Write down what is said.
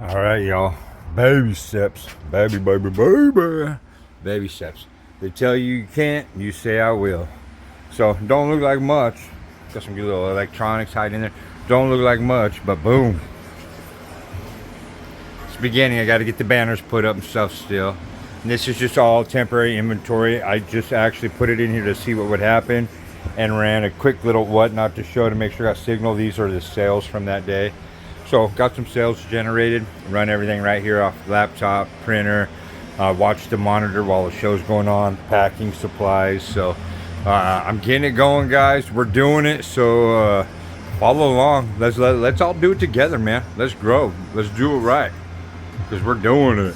All right, y'all. Baby steps. Baby steps. They tell you can't, you say I will. So don't look like much. Got some good little electronics hiding in there. Don't look like much, but boom. It's beginning. I got to get the banners put up and stuff still. And this is just all temporary inventory. I just actually put it in here to see what would happen and ran a quick little whatnot to show to make sure I got signal. These are the sales from that day. So got some sales generated, run everything right here off the laptop, printer, watch the monitor while the show's going on, packing supplies. So I'm getting it going, guys. We're doing it. So follow along. Let's all do it together, man. Let's grow. Let's do it right, because we're doing it.